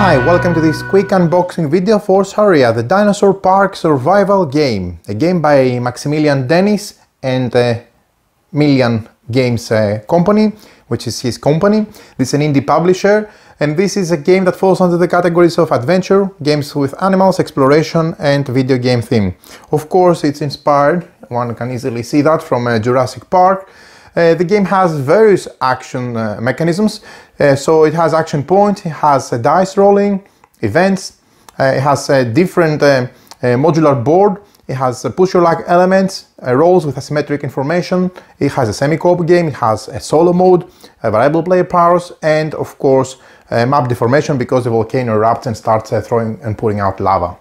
Hi, welcome to this quick unboxing video for Sauria, the Dinosaur Park Survival Game. A game by Maximilian Dennis and Million Games Company, which is his company. This is an indie publisher, and this is a game that falls under the categories of adventure, games with animals, exploration, and video game theme. Of course, it's inspired, one can easily see that, from Jurassic Park. The game has various action mechanisms, so it has action points, it has dice rolling, events, it has a different modular board, it has push-your-luck elements, roles with asymmetric information, it has a semi-co-op game, it has a solo mode, variable player powers, and of course map deformation because the volcano erupts and starts throwing and pouring out lava.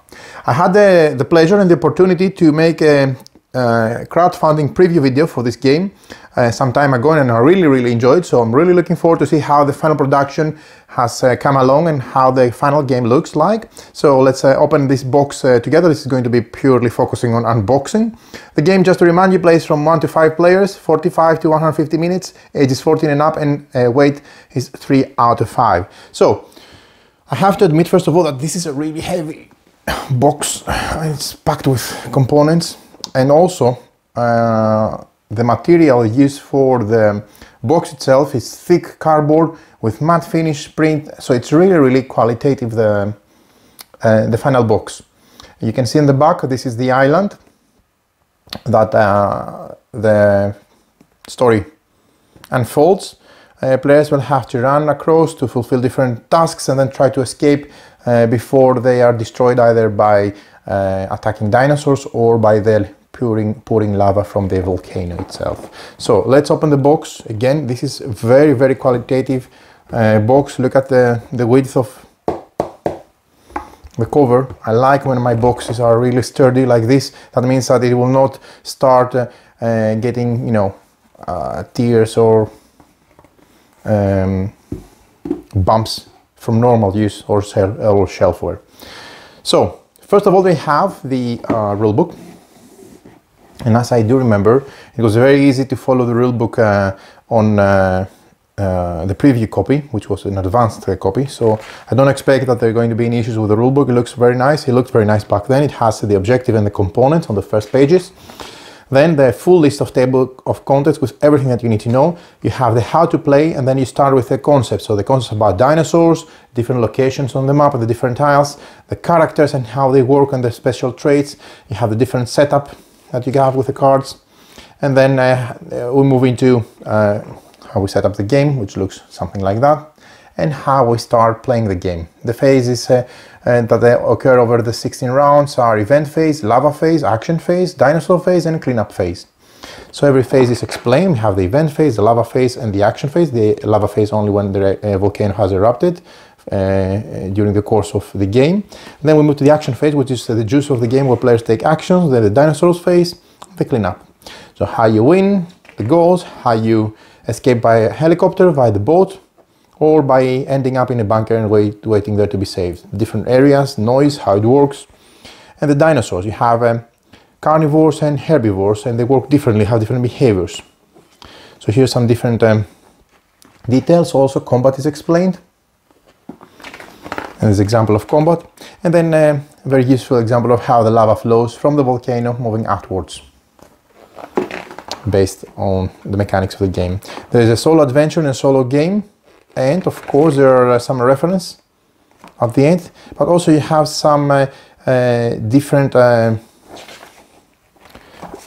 I had the pleasure and the opportunity to make a crowdfunding preview video for this game some time ago, and I really enjoyed, so I'm really looking forward to see how the final production has come along and how the final game looks like. So let's open this box together. This is going to be purely focusing on unboxing. The game, just to remind you, plays from 1 to 5 players, 45 to 150 minutes, ages 14 and up, and weight is 3 out of 5. So I have to admit, first of all, that this is a really heavy box. It's packed with components. And also, the material used for the box itself is thick cardboard with matte finish print, so it's really qualitative, the final box. You can see in the back, this is the island that the story unfolds. Players will have to run across to fulfill different tasks and then try to escape before they are destroyed, either by attacking dinosaurs or by the pouring lava from the volcano itself. So let's open the box. Again, this is very qualitative box. Look at the width of the cover. I like when my boxes are really sturdy like this. That means that it will not start getting, you know, tears or bumps from normal use or shelfware. So first of all, we have the rulebook. And as I do remember, it was very easy to follow the rulebook on the preview copy, which was an advanced copy. So I don't expect that there are going to be any issues with the rulebook. It looks very nice. It looked very nice back then. It has the objective and the components on the first pages. Then the full list of table of contents with everything that you need to know. You have the how to play, and then you start with the concept. So the concept about dinosaurs, different locations on the map, the different tiles, the characters and how they work and their special traits. You have the different setup that you have with the cards, and then we move into how we set up the game, which looks something like that, and how we start playing the game. The phases that occur over the 16 rounds are event phase, lava phase, action phase, dinosaur phase, and cleanup phase. So every phase is explained. We have the event phase, the lava phase, and the action phase. The lava phase only when the volcano has erupted during the course of the game. Then we move to the action phase, which is the juice of the game, where players take actions. Then the dinosaurs phase, the cleanup. So how you win, the goals, how you escape by a helicopter, by the boat, or by ending up in a bunker and waiting there to be saved. Different areas, noise, how it works. And the dinosaurs, you have carnivores and herbivores, and they work differently, have different behaviors. So here's some different details. Also, combat is explained. And this example of combat, and then a very useful example of how the lava flows from the volcano moving outwards, based on the mechanics of the game. There is a solo adventure and a solo game, and of course there are some reference at the end, but also you have some different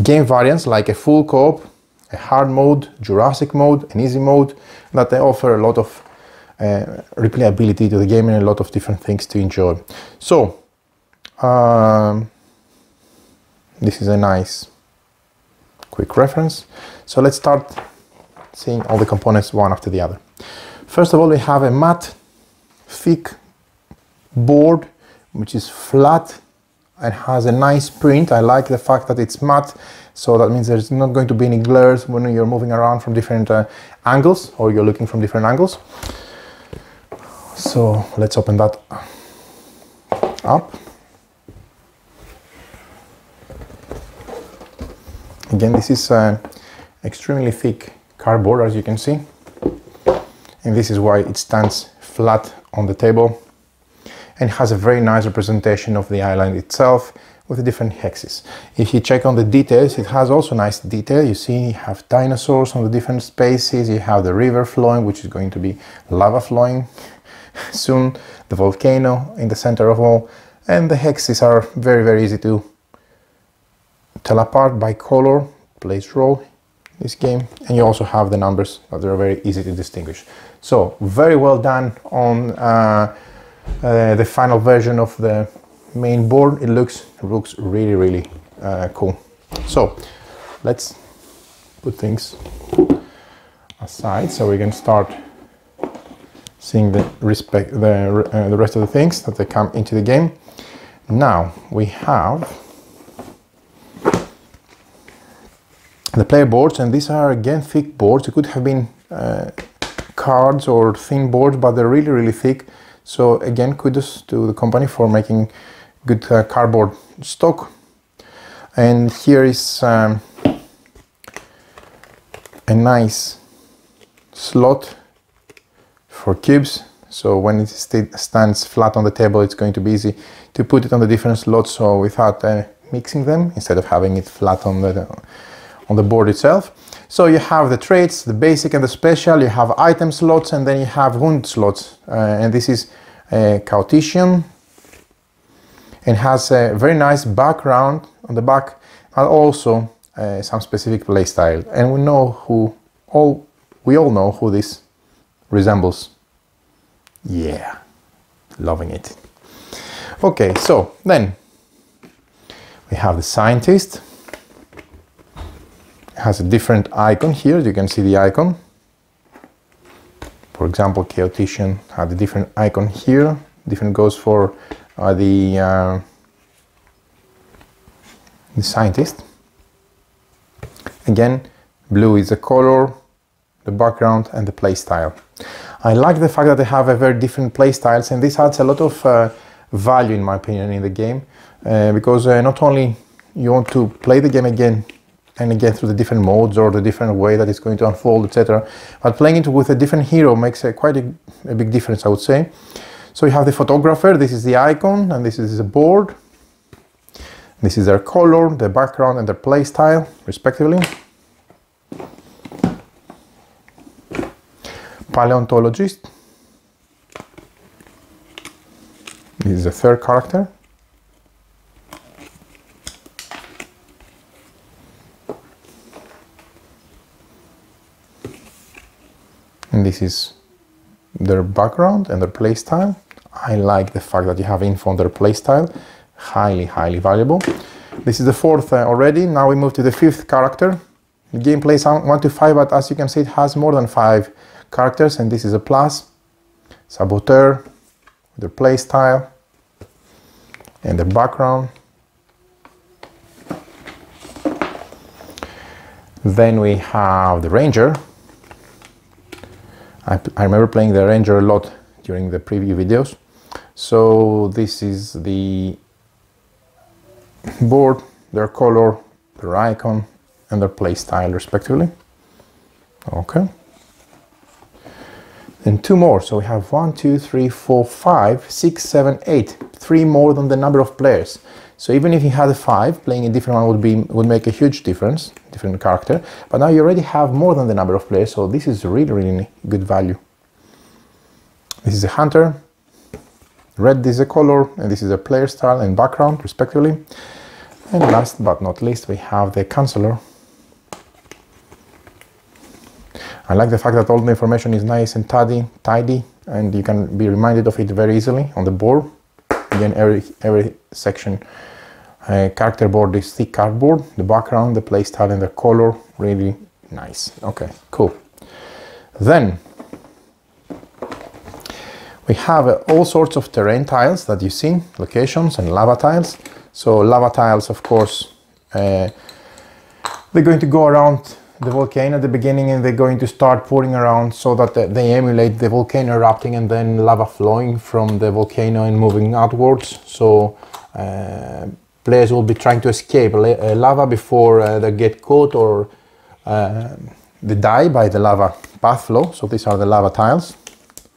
game variants, like a full co-op, a hard mode, Jurassic mode, an easy mode, that they offer a lot of replayability to the game and a lot of different things to enjoy. So this is a nice quick reference. So let's start seeing all the components one after the other. First of all, we have a matte thick board which is flat and has a nice print. I like the fact that it's matte, so that means there's not going to be any glares when you're moving around from different angles, or you're looking from different angles. So let's open that up. Again, this is extremely thick cardboard, as you can see, and this is why it stands flat on the table. and has a very nice representation of the island itself with the different hexes. If you check on the details, it has also nice detail. You see you have dinosaurs on the different spaces, you have the river flowing, which is going to be lava flowing soon, the volcano in the center of all, and the hexes are very easy to tell apart by color, plays role in this game, and you also have the numbers that are very easy to distinguish. So very well done on the final version of the main board. It looks really cool. So let's put things aside so we can start seeing the rest of the things that they come into the game. Now we have the player boards, and these are again thick boards. It could have been cards or thin boards, but they're really thick. So again, kudos to the company for making good cardboard stock. And here is a nice slot for cubes, so when it stands flat on the table, it's going to be easy to put it on the different slots, so without mixing them, instead of having it flat on the board itself. So you have the traits, the basic and the special, you have item slots, and then you have wound slots, and this is a Chaotician, and has a very nice background on the back, and also some specific playstyle, and we all know who this resembles. Yeah, loving it. Okay, so then we have the scientist. It has a different icon here. You can see the icon. For example, Chaotician had a different icon here. Different goes for the scientist. Again, blue is the color, the background, and the play style. I like the fact that they have a very different play styles, and this adds a lot of value, in my opinion, in the game, because not only you want to play the game again and again through the different modes or the different way that it's going to unfold, etc., but playing it with a different hero makes quite a big difference, I would say. So you have the photographer, this is the icon, and this is the board. This is their color, their background, and their play style, respectively. Paleontologist. This is the third character. And this is their background and their play style. I like the fact that you have info on their play style. Highly valuable. This is the fourth already. Now we move to the fifth character. The game plays 1 to 5, but as you can see, it has more than 5 characters, and this is a plus. Saboteur, their play style and the background. Then we have the ranger. I remember playing the ranger a lot during the preview videos. So this is the board, their color, their icon, and their play style, respectively. Okay. And 2 more. So we have 1, 2, 3, 4, 5, 6, 7, 8. 3 more than the number of players. So even if you had a 5, playing a different one would make a huge difference, different character. But now you already have more than the number of players, so this is really good value. This is a hunter. Red is a color, and this is a player style and background, respectively. And last but not least, we have the counselor. I like the fact that all the information is nice and tidy, and you can be reminded of it very easily on the board. Again, every section character board is thick cardboard. The background, the play style, and the color, really nice. Okay, cool. Then we have all sorts of terrain tiles that you see, locations and lava tiles. So lava tiles, of course, they're going to go around the volcano at the beginning, and they're going to start pouring around so that they emulate the volcano erupting and then lava flowing from the volcano and moving outwards. So players will be trying to escape lava before they get caught or they die by the lava path flow. So these are the lava tiles.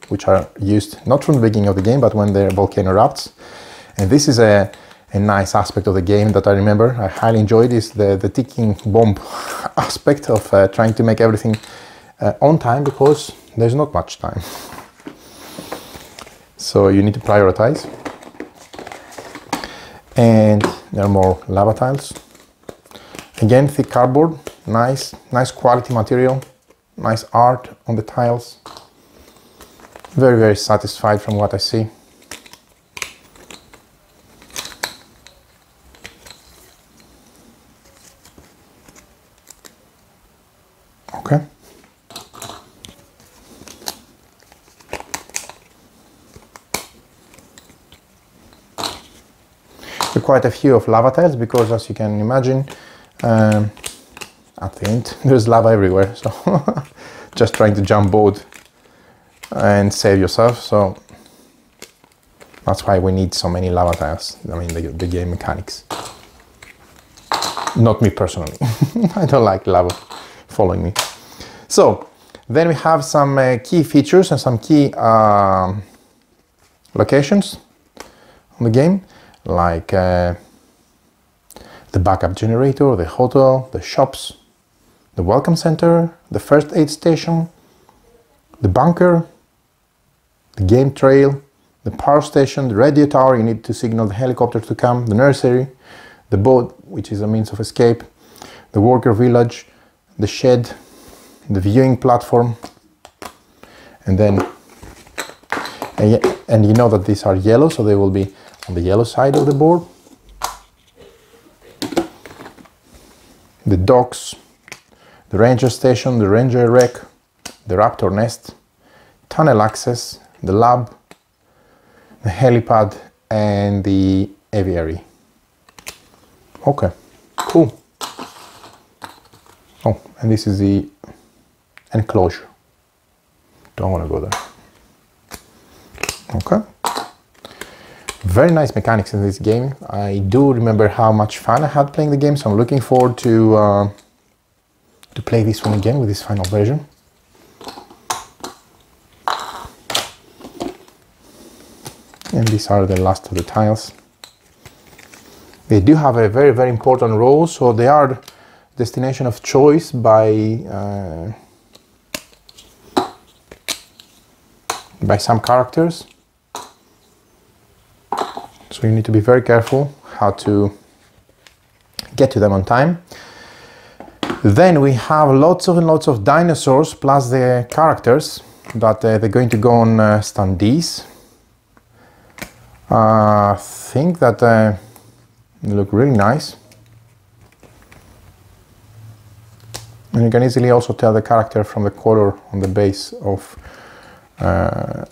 which are used not from the beginning of the game, but when the volcano erupts. And this is a nice aspect of the game that I remember. I highly enjoyed is the ticking bomb aspect of trying to make everything on time, because there's not much time. So you need to prioritize. And there are more lava tiles. Again, thick cardboard, nice quality material, nice art on the tiles. Very, very satisfied from what I see. Okay. There are quite a few of lava tiles, because as you can imagine, at the end there's lava everywhere, so just trying to jump board and save yourself. So that's why we need so many lava tiles. I mean, the game mechanics. Not me personally. I don't like lava following me. So then we have some key features and some key locations on the game, like the backup generator, the hotel, the shops, the welcome center, the first aid station, the bunker, the game trail, the power station, the radio tower, you need to signal the helicopter to come, the nursery, the boat, which is a means of escape, the worker village, the shed, the viewing platform, and then, and you know that these are yellow, so they will be on the yellow side of the board. The docks, the ranger station, the ranger wreck, the raptor nest, tunnel access, the lab, the helipad, and the aviary. Okay, cool. Oh, and this is the enclosure. Don't want to go there. Okay. Very nice mechanics in this game. I do remember how much fun I had playing the game, so I'm looking forward to play this one again with this final version. And these are the last of the tiles. They do have a very, very important role, so they are destination of choice by some characters. So you need to be very careful how to get to them on time. Then we have lots and lots of dinosaurs plus the characters that they're going to go on standees. I think that they look really nice. And you can easily also tell the character from the color on the base of the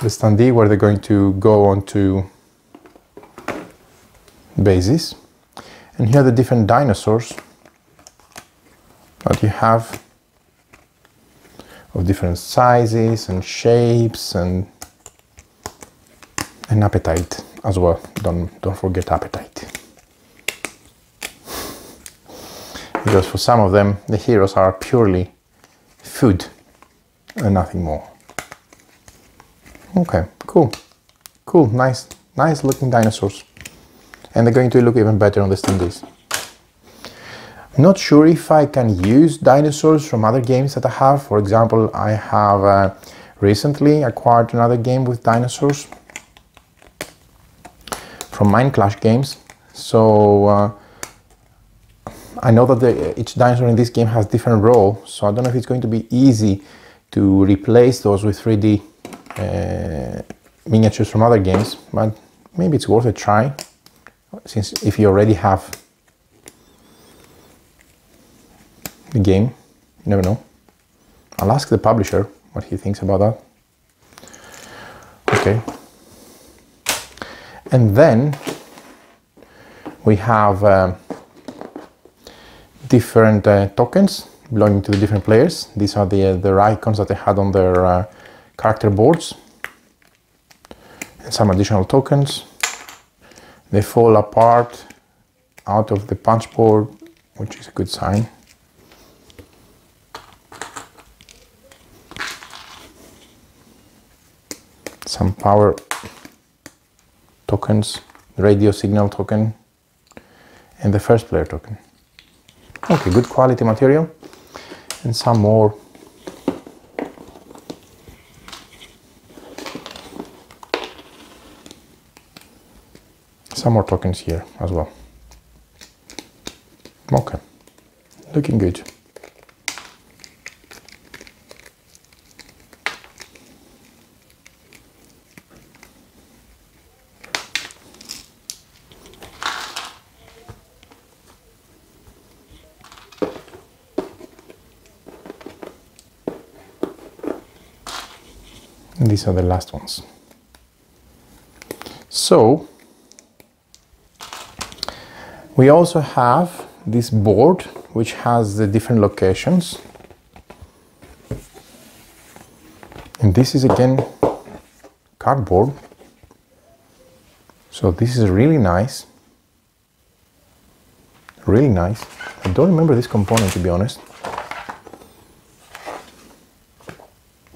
standee where they're going to go on to bases. And here are the different dinosaurs that you have of different sizes and shapes, and appetite as well. Don't forget appetite. Because for some of them, the heroes are purely food and nothing more. Okay, cool. Cool, nice looking dinosaurs. And they're going to look even better on the standees. Not sure if I can use dinosaurs from other games that I have. For example, I have recently acquired another game with dinosaurs from Minecraft games. So I know that each dinosaur in this game has different role, so I don't know if it's going to be easy to replace those with 3D miniatures from other games, but maybe it's worth a try, since if you already have the game, you never know. I'll ask the publisher what he thinks about that. Okay. And then we have different tokens belonging to the different players. These are their icons that they had on their character boards. And some additional tokens. They fall apart out of the punch board, which is a good sign. some power tokens, radio signal token, and the first player token. Okay, good quality material. And some more tokens here as well. Okay, looking good. And these are the last ones. So we also have this board which has the different locations, and this is again cardboard, so this is really nice, really nice. I don't remember this component, to be honest.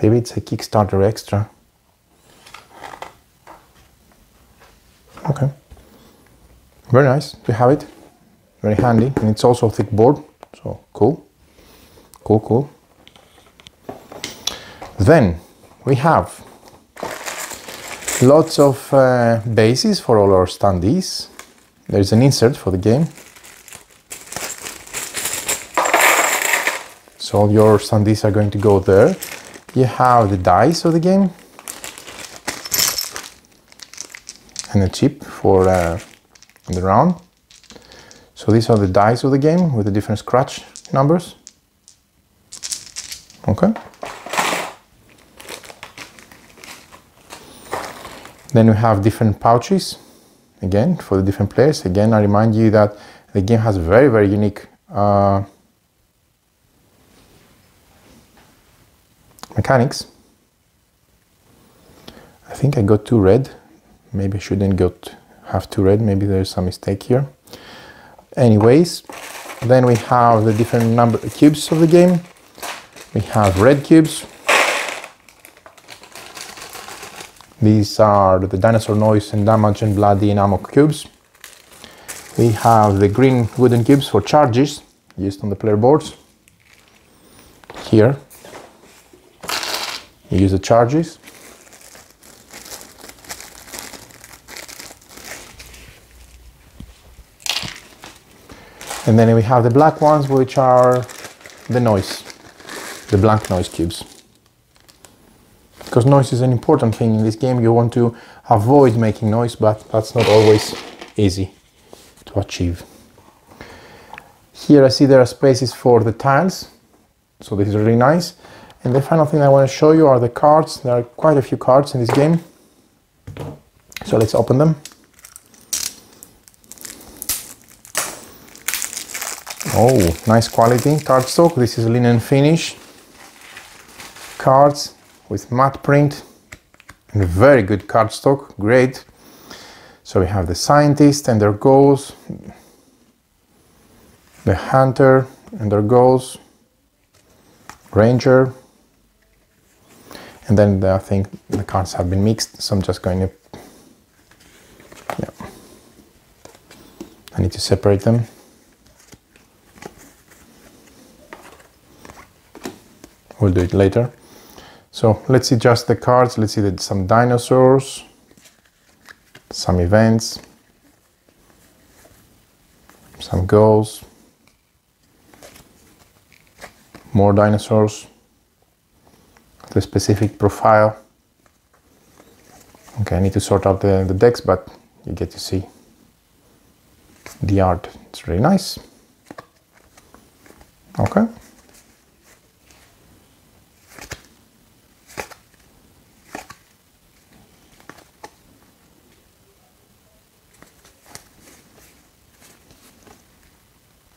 Maybe it's a Kickstarter extra. Okay, very nice to have it, very handy, and it's also a thick board, so cool, cool, cool. Then we have lots of bases for all our standees. There's an insert for the game, so all your standees are going to go there. You have the dice of the game and a chip for the round. So these are the dice of the game with the different scratch numbers. Okay. Then we have different pouches, again, for the different players. Again, I remind you that the game has very, very unique mechanics. I think I got 2 red. Maybe I shouldn't have 2 red. Maybe there's some mistake here. Anyways, then we have the different number cubes of the game. We have red cubes. These are the dinosaur noise and damage and bloody and ammo cubes. We have the green wooden cubes for charges used on the player boards. Here you use the charges. And then we have the black ones, which are the noise, the blank noise cubes. Because noise is an important thing in this game. You want to avoid making noise, but that's not always easy to achieve. Here I see there are spaces for the tiles, so this is really nice. And the final thing I want to show you are the cards. There are quite a few cards in this game. So let's open them. Oh, nice quality cardstock. This is linen finish cards with matte print and very good cardstock, great. So we have the scientist and their goals, the hunter and their goals, ranger, and then I think the cards have been mixed, so I'm just going to, yeah, I need to separate them. We'll do it later. So let's see just the cards. Let's see that some dinosaurs, some events, some goals, more dinosaurs, the specific profile. Okay, I need to sort out the decks, but you get to see the art. It's really nice. Okay.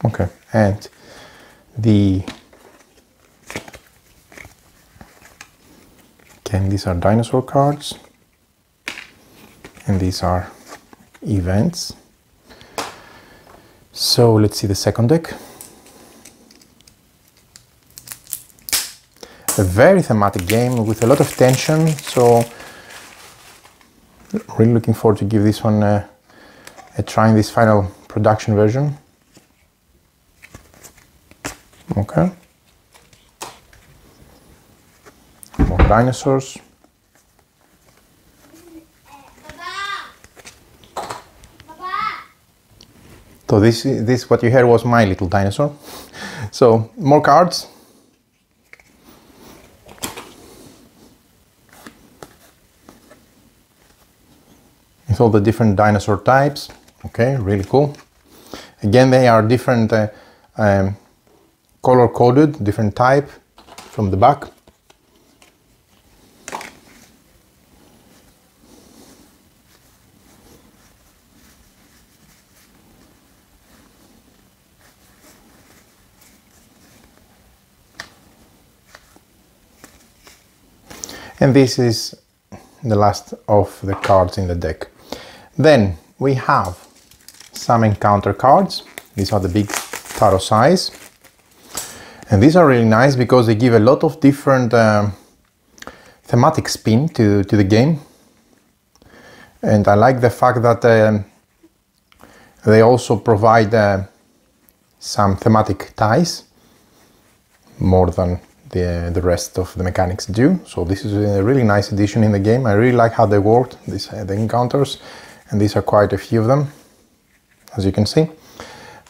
Okay, and again, these are dinosaur cards, and these are events. So let's see the second deck. A very thematic game with a lot of tension. So Really looking forward to give this one a try in this final production version. Okay. More dinosaurs. So this what you heard was my little dinosaur. So more cards. With all the different dinosaur types. Okay, really cool. Again, they are different color coded, different type from the back. And this is the last of the cards in the deck. Then we have some encounter cards. These are the big tarot size. And these are really nice because they give a lot of different thematic spin to the game. And I like the fact that they also provide some thematic ties, more than the rest of the mechanics do. So this is a really nice addition in the game. I really like how they worked, the encounters, and these are quite a few of them, as you can see.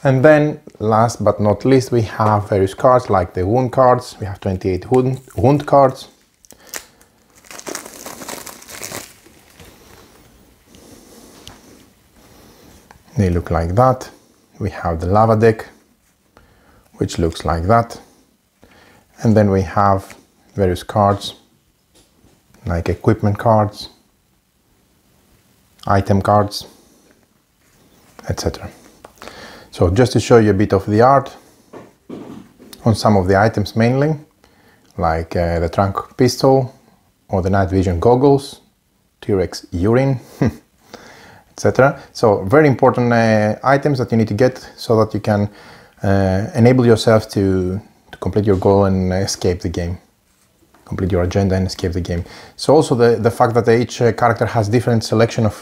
And then last but not least, we have various cards like the wound cards. We have 28 wound cards. They look like that. We have the lava deck, which looks like that. And then we have various cards, like equipment cards, item cards, etc. So just to show you a bit of the art on some of the items mainly, like the trunk pistol or the night vision goggles, T-Rex urine, etc. So very important items that you need to get so that you can enable yourself to complete your goal and escape the game. Complete your agenda and escape the game. So also the fact that each character has different selection of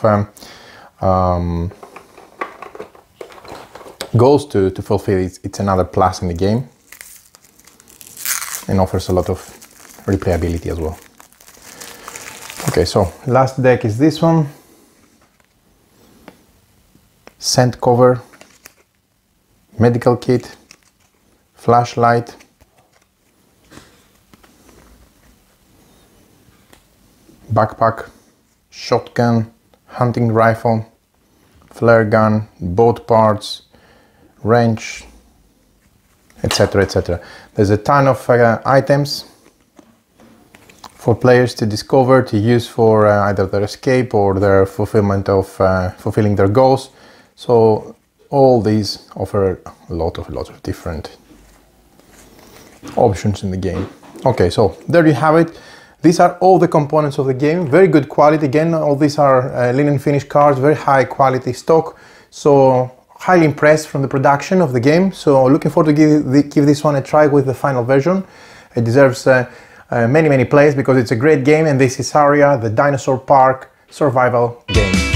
goals to fulfill, it's another plus in the game and offers a lot of replayability as well. Okay, so last deck is this one. Scent cover, medical kit, flashlight, backpack, shotgun, hunting rifle, flare gun, boat parts, wrench, etc, etc. There's a ton of items for players to discover, to use for either their escape or their fulfillment of fulfilling their goals. So all these offer a lot of different options in the game. Okay, so there you have it. These are all the components of the game. Very good quality. Again, all these are linen finish cards, very high quality stock. So highly impressed from the production of the game. So looking forward to give this one a try with the final version. It deserves many plays because it's a great game, and this is Sauria, the Dinosaur Park survival game.